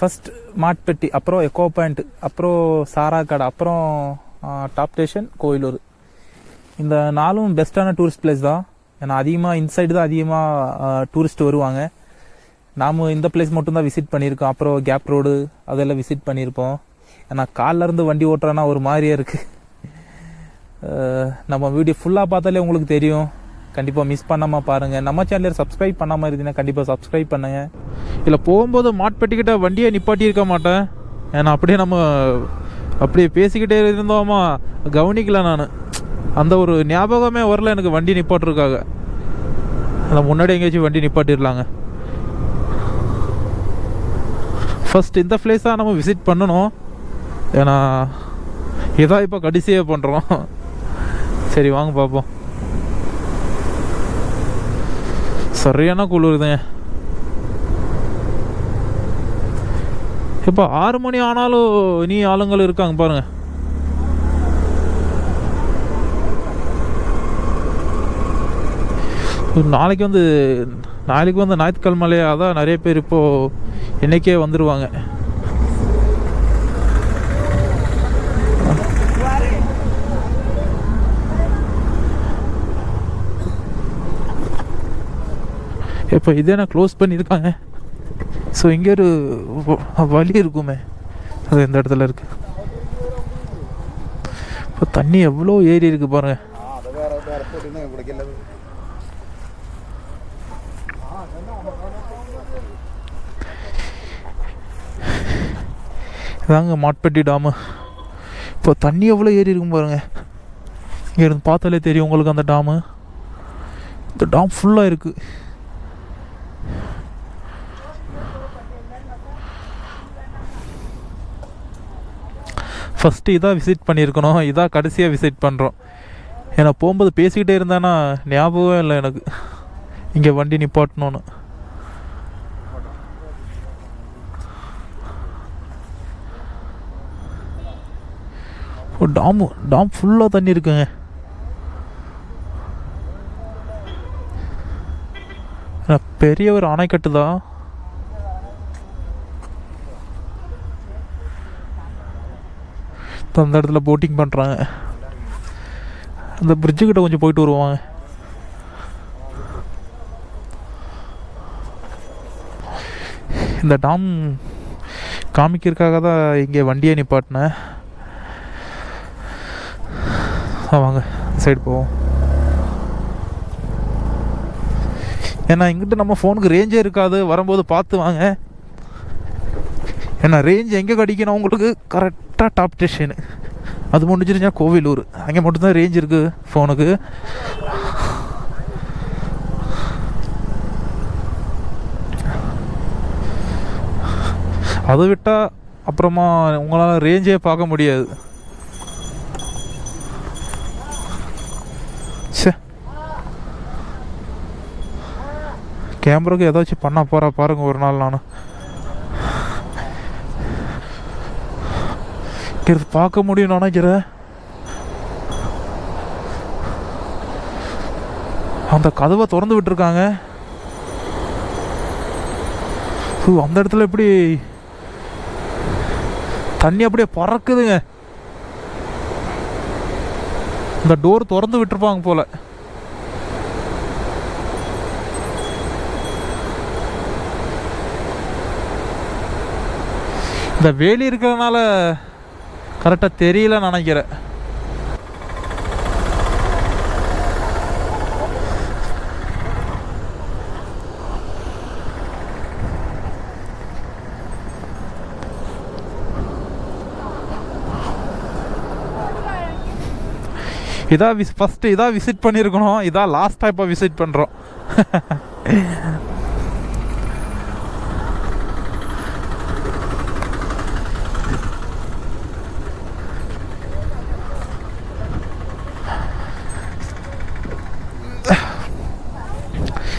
First மாட்பெட்டி, அப்புறம் echo point, அப்புறம் சாராக்காடு, அப்புறம் டாப் ஸ்டேஷன் கோயிலூர். இந்த 4ம் பெஸ்ட்டான டூரிஸ்ட் பிளேஸ் தான். ஏன்னா அதிகமாக இன்சைடு தான் அதிகமாக டூரிஸ்ட் வருவாங்க. நாம் இந்த பிளேஸ் மட்டும்தான் விசிட் பண்ணியிருக்கோம். அப்புறம் கேப் ரோடு அதெல்லாம் விசிட் பண்ணியிருப்போம். ஏன்னா காலிலேருந்து வண்டி ஓட்டுறோன்னா ஒரு மாதிரியாக இருக்குது. நம்ம வீடியோ ஃபுல்லாக பார்த்தாலே உங்களுக்கு தெரியும். கண்டிப்பாக மிஸ் பண்ணாமல் பாருங்கள். நம்ம சேனலில் சப்ஸ்கிரைப் பண்ணாமல் இருந்தீங்கன்னா கண்டிப்பாக சப்ஸ்கிரைப் பண்ணுங்கள். இல்லை போகும்போது மாட்பெட்டிக்கிட்ட வண்டியை நிப்பாட்டியிருக்க மாட்டேன். ஏன்னா அப்படியே பேசிக்கிட்டே இருந்தோமா கவனிக்கல. நான் அந்த ஒரு ஞாபகமே வரல எனக்கு வண்டி நிப்பாட்டிருக்காங்க. அதை முன்னாடி எங்கேயாச்சும் வண்டி நிப்பாட்டிடலாங்க. ஃபஸ்ட் இந்த பிளேஸாக நம்ம விசிட் பண்ணணும். ஏன்னா இதான் இப்போ கடைசியாக பண்ணுறோம். சரி வாங்க பார்ப்போம். சரியான குளிருதுங்க. இப்போ 6 மணி ஆனாலும் நீ ஆளுங்கள் இருக்காங்க பாருங்க. நாளைக்கு வந்து ஞாயிற்றுக்கிழமையிலே அதான் நிறைய பேர் இப்போது இன்னைக்கே வந்துடுவாங்க. இப்போ இதே நான் க்ளோஸ் பண்ணியிருக்காங்க. ஸோ இங்கே ஒரு வழி இருக்குமே, அது இந்த இடத்துல இருக்கு. இப்போ தண்ணி எவ்வளோ ஏறி இருக்கு பாருங்க. இதாங்க மாட்பெட்டி டாமு. இப்போ தண்ணி எவ்வளோ ஏறி இருக்கும் பாருங்க. இங்கே இருந்து பார்த்தாலே தெரியும் உங்களுக்கு அந்த டாமு. இந்த டாம் ஃபுல்லாக இருக்குது. ஃபஸ்ட்டு இதாக விசிட் பண்ணியிருக்கணும். இதாக கடைசியாக விசிட் பண்ணுறோம். ஏன்னா போகும்போது பேசிக்கிட்டே இருந்தானா ஞாபகம் இல்லை எனக்கு இங்கே வண்டி நிப்பாட்டணும்னு. டாம் ஃபுல்லாக தண்ணி இருக்குங்க. பெரிய ஒரு அணைக்கட்டு தான். அந்த இடத்துல போட்டிங் பண்ணுறாங்க. அந்த பிரிட்ஜுக்கிட்ட கொஞ்சம் போயிட்டு வருவாங்க. இந்த டாம் காமிக்கிறதுக்காக தான் இங்கே வண்டியை நிப்பாட்டினேன். வாங்க சைடு போவோம். ஏன்னா இங்கிட்ட நம்ம ஃபோனுக்கு ரேஞ்சே இருக்காது. வரும்போது பார்த்து வாங்க. ஏன்னா ரேஞ்ச் எங்கே கிடைக்கணும் உங்களுக்கு? கரெக்டாக டாப் ஸ்டேஷனு அது முடிஞ்சிருச்சா கோவிலூர், அங்கே மட்டும்தான் ரேஞ்ச் இருக்குது ஃபோனுக்கு. அதை விட்டால் அப்புறமா உங்களால் ரேஞ்சே பார்க்க முடியாது. சே, கேமராவுக்கு ஏதாச்சும் பண்ண பாருங்க ஒரு நாள். நான் பார்க்க முடியும் நினைக்கிறேன். அந்த கதவை திறந்து விட்டுருக்காங்க. அந்த இடத்துல எப்படி தண்ணி அப்படியே பறக்குதுங்க. இந்த டோர் திறந்து விட்டுருப்பாங்க போல. இந்த வேலி இருக்கிறதுனால கரெக்டாக தெரியல நினைக்கிறேன். ஃபஸ்ட்டு இதான் விசிட் பண்ணியிருக்கணும். இதான் லாஸ்ட்டாக இப்போ விசிட் பண்ணுறோம்.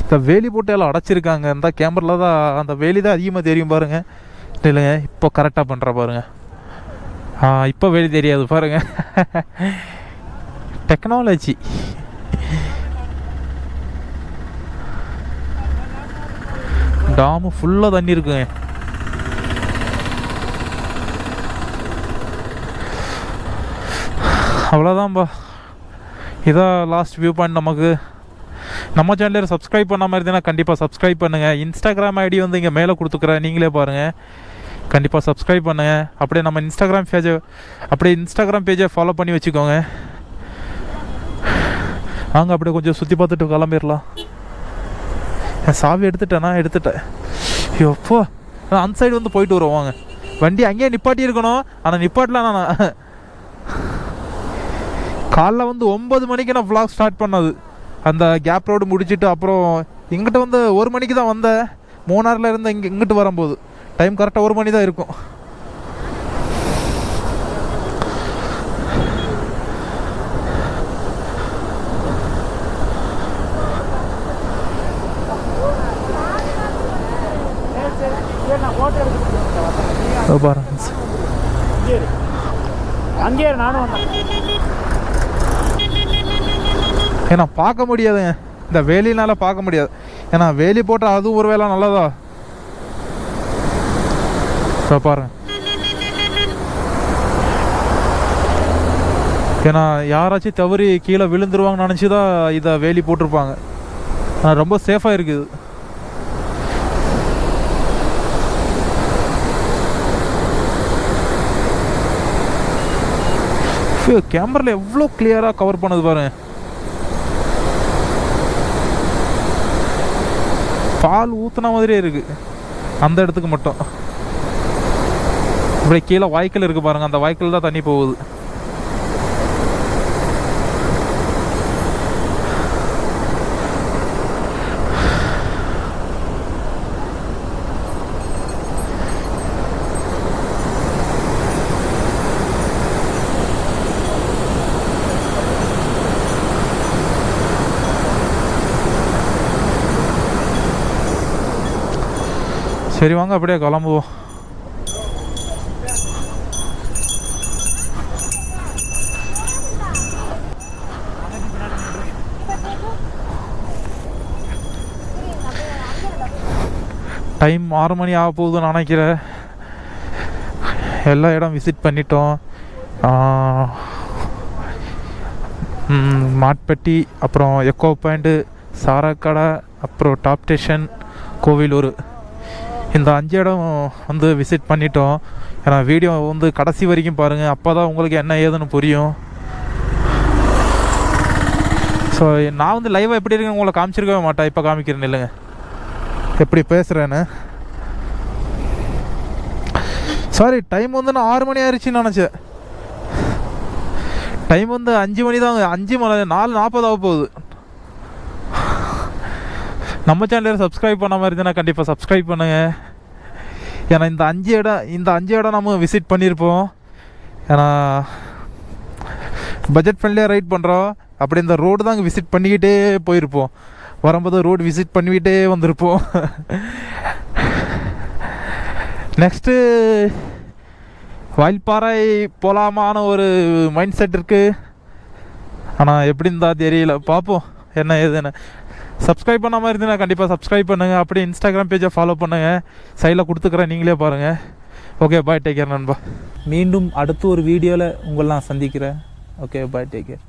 இந்த வேலி போட்டு எல்லாம் அடைச்சிருக்காங்க. இந்த கேமரால தான் அந்த வேலி தான் அதிகமாக தெரியும் பாருங்க. இல்லைங்க இப்போ கரெக்டாக பண்ணுற பாருங்க. இப்போ வேலி தெரியாது பாருங்க. டெக்னாலஜி. டாமு ஃபுல்லாக தண்ணி இருக்குங்க. அவ்வளோதான்பா. இதான் லாஸ்ட் வியூ பாயிண்ட். நமக்கு நம்ம சேனலில் சப்ஸ்கிரைப் பண்ண மாதிரி இருந்தால் கண்டிப்பாக சப்ஸ்கிரைப் பண்ணுங்கள். இன்ஸ்டாகிராம் ஐடி வந்து இங்கே மேலே கொடுத்துக்குறேன், நீங்களே பாருங்கள். கண்டிப்பாக சப்ஸ்கிரைப் பண்ணுங்கள். அப்படியே நம்ம இன்ஸ்டாகிராம் பேஜை ஃபாலோ பண்ணி வச்சுக்கோங்க. வாங்க அப்படியே கொஞ்சம் சுற்றி பார்த்துட்டு கிளம்பிடலாம். என் சாவி எடுத்துட்டேன். எப்போ அந்த சைடு வந்து போயிட்டு வருவோம். வாங்க, வண்டி அங்கேயே நிப்பாட்டி இருக்கணும், ஆனால் நிப்பாட்டலாம். நான் காலைல வந்து 9 மணிக்கு நான் vlog ஸ்டார்ட் பண்ணது. அந்த கேப் ரோடு முடிச்சுட்டு அப்புறம் இங்கிட்ட வந்து 1 மணிக்கு தான் வந்தேன். மூணாரில் இருந்து இங்கிட்டு வரும்போது டைம் கரெக்டாக 1 மணி தான் இருக்கும். ஏன்னா பார்க்க முடியாதுங்க, இந்த வேலினால பார்க்க முடியாது. ஏன்னா வேலி போட்டால் அதுவும் ஒரு வேலை நல்லதா பாருங்க. ஏன்னா யாராச்சும் தவறி கீழே விழுந்துருவாங்கன்னு நினச்சி தான் இதை வேலி போட்டிருப்பாங்க. ஆனால் ரொம்ப சேஃபாக இருக்குது. கேமராவில் எவ்வளோ கிளியராக கவர் பண்ணது பாருங்க. பால் ஊற்றுன மாதிரியே இருக்குது அந்த இடத்துக்கு மட்டும். இப்படி கீழே வாய்க்கால் இருக்குது பாருங்கள், அந்த வாய்க்கால் தான் தண்ணி போகுது. சரி வாங்க அப்படியே கிளம்புவோம். டைம் 6 மணி ஆக போகுதுன்னு நினைக்கிறேன். எல்லா இடம் விசிட் பண்ணிட்டோம். மாட்பட்டி, அப்புறம் எக்கோ பாயிண்ட்டு, சாராக்கடை, அப்புறம் டாப் ஸ்டேஷன், கோவிலூர், இந்த 5 இடம் வந்து விசிட் பண்ணிட்டோம். ஏன்னா வீடியோ வந்து கடைசி வரைக்கும் பாருங்கள், அப்போ தான் உங்களுக்கு என்ன ஏதுன்னு புரியும். ஸோ நான் வந்து லைவாக எப்படி இருக்குன்னு உங்களை காமிச்சிருக்கவே மாட்டேன். இப்போ காமிக்கிறேன்னு இல்லைங்க எப்படி பேசுகிறேன்னு. சாரி, டைம் வந்து நான் 6 மணி ஆயிடுச்சுன்னு நினச்சேன். டைம் வந்து 5 மணி தான். 4:40 ஆக போகுது. நம்ம சேனலில் சப்ஸ்கிரைப் பண்ண மாதிரி இருந்தால் கண்டிப்பாக சப்ஸ்கிரைப் பண்ணுங்கள். ஏன்னா இந்த 5 இடம் நம்ம விசிட் பண்ணியிருப்போம். ஏன்னா பட்ஜெட் ஃப்ரெண்ட்லியாக ரைட் பண்ணுறோம். அப்படி இந்த ரோடு தான் விசிட் பண்ணிக்கிட்டே போயிருப்போம். வரும்போது ரோடு விசிட் பண்ணிக்கிட்டே வந்திருப்போம். நெக்ஸ்ட்டு வால்பாறை போகலாமான ஒரு மைண்ட் செட் இருக்குது. ஆனால் எப்படி இருந்தால் தெரியல, பார்ப்போம் என்ன ஏதுன்னு. சப்ஸ்கிரைப் பண்ண மாதிரி இருந்தால் கண்டிப்பாக சப்ஸ்கிரைப் பண்ணுங்கள். அப்படியே இன்ஸ்டாகிராம் பேஜை ஃபாலோ பண்ணுங்கள், சைடில் கொடுத்துக்கிறேன், நீங்களே பாருங்கள். ஓகே, பாய், டேக் கேர் நண்பா. மீண்டும் அடுத்த ஒரு வீடியோவில் உங்களை நான் சந்திக்கிறேன். ஓகே, பாய், டேக் கேர்.